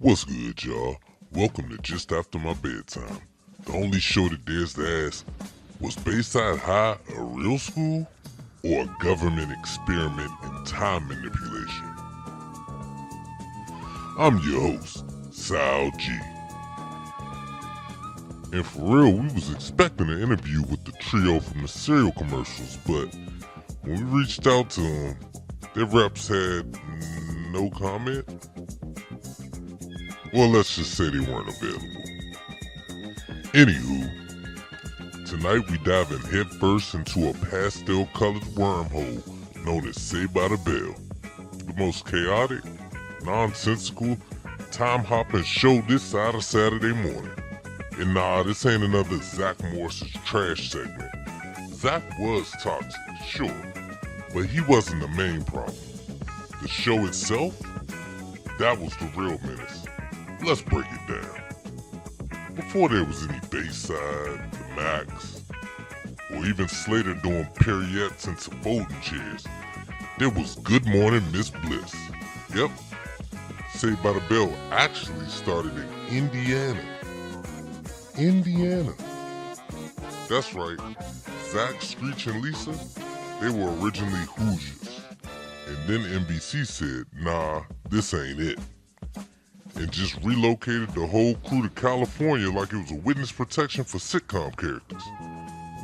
What's good, y'all? Welcome to Just After My Bedtime, the only show that dares to ask, was Bayside High a real school or a government experiment in time manipulation? I'm your host, Sal G. And for real, we was expecting an interview with the trio from the cereal commercials, but when we reached out to them, their reps had no comment. Well, let's just say they weren't available. Anywho, tonight we dive in headfirst into a pastel-colored wormhole known as Saved by the Bell. The most chaotic, nonsensical, time-hopping show this side of Saturday morning. And nah, this ain't another Zach Morris's trash segment. Zach was toxic, sure, but he wasn't the main problem. The show itself, that was the real menace. Let's break it down. Before there was any Bayside, the Max, or even Slater doing pirouettes into folding chairs, there was Good Morning Miss Bliss. Yep, Saved by the Bell actually started in Indiana. That's right, Zach, Screech, and Lisa, they were originally Hoosiers. And then NBC said, nah, this ain't it. And just relocated the whole crew to California like it was a witness protection for sitcom characters.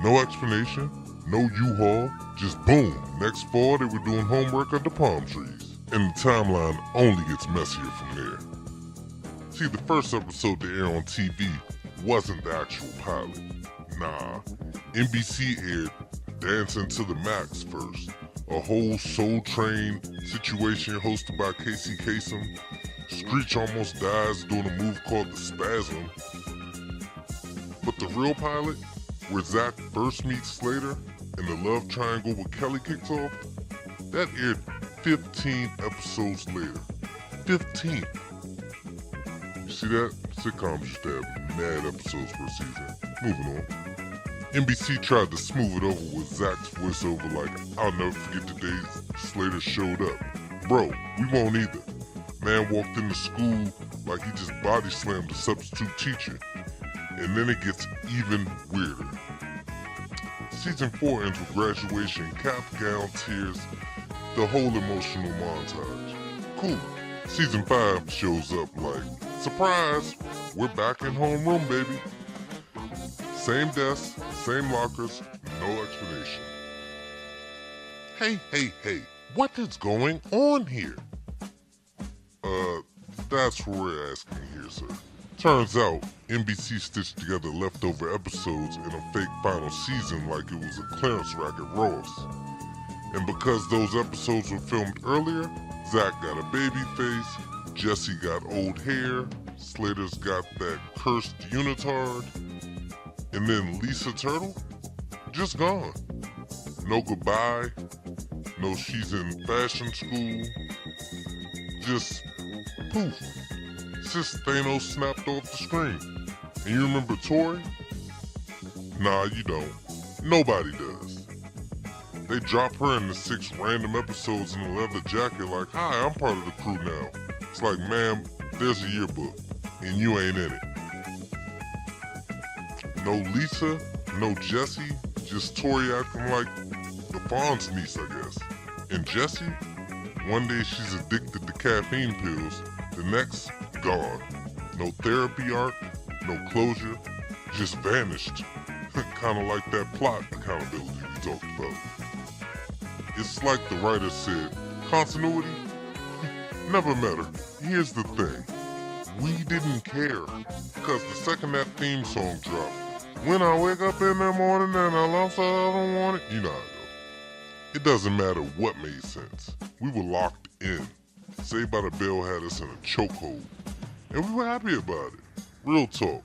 No explanation, no U-Haul, just boom, next fall they were doing homework under palm trees. And the timeline only gets messier from there. See, the first episode to air on TV wasn't the actual pilot. Nah, NBC aired Dancing to the Max first, a whole Soul Train situation hosted by Casey Kasem. Screech almost dies doing a move called the Spasm. But the real pilot, where Zach first meets Slater and the love triangle with Kelly kicks off, that aired 15 episodes later. 15! You see that? Sitcoms used to have mad episodes per season. Moving on. NBC tried to smooth it over with Zach's voiceover like, I'll never forget the day Slater showed up. Bro, we won't either. Man walked into school like he just body slammed a substitute teacher. And then it gets even weirder. Season 4 ends with graduation, cap, gown, tears, the whole emotional montage. Cool. Season 5 shows up like, surprise, we're back in homeroom, baby. Same desks, same lockers, no explanation. Hey, what is going on here? That's what we're asking here, sir. Turns out, NBC stitched together leftover episodes in a fake final season like it was a clearance rack at Ross. And because those episodes were filmed earlier, Zach got a baby face, Jesse got old hair, Slater's got that cursed unitard, and then Lisa Turtle? Just gone. No goodbye, no she's in fashion school, just poof. Sis Thanos snapped off the screen. And you remember Tori? Nah, you don't. Nobody does. They drop her into 6 random episodes in a leather jacket like, hi, I'm part of the crew now. It's like, ma'am, there's a yearbook, and you ain't in it. No Lisa, no Jesse, just Tori acting like the Fawn's niece, I guess. And Jesse? One day she's addicted to caffeine pills, the next, gone. No therapy arc, no closure, just vanished. Kinda like that plot accountability we talked about. It's like the writer said, continuity? Never met her. Here's the thing. We didn't care, because the second that theme song dropped, when I wake up in the morning and I lost all I don't want it, you know how it goes. It doesn't matter what made sense. We were locked in. Saved by the Bell had us in a chokehold. And we were happy about it. Real talk.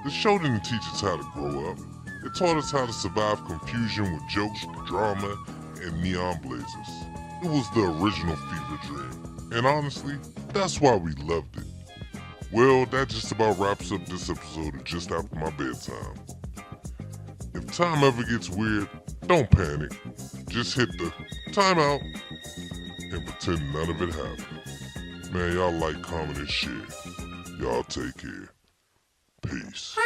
The show didn't teach us how to grow up. It taught us how to survive confusion with jokes, drama, and neon blazers. It was the original fever dream. And honestly, that's why we loved it. Well, that just about wraps up this episode of Just After My Bedtime. If time ever gets weird, don't panic. Just hit the timeout and pretend none of it happened. Man, y'all like, comment, and share. Y'all take care. Peace.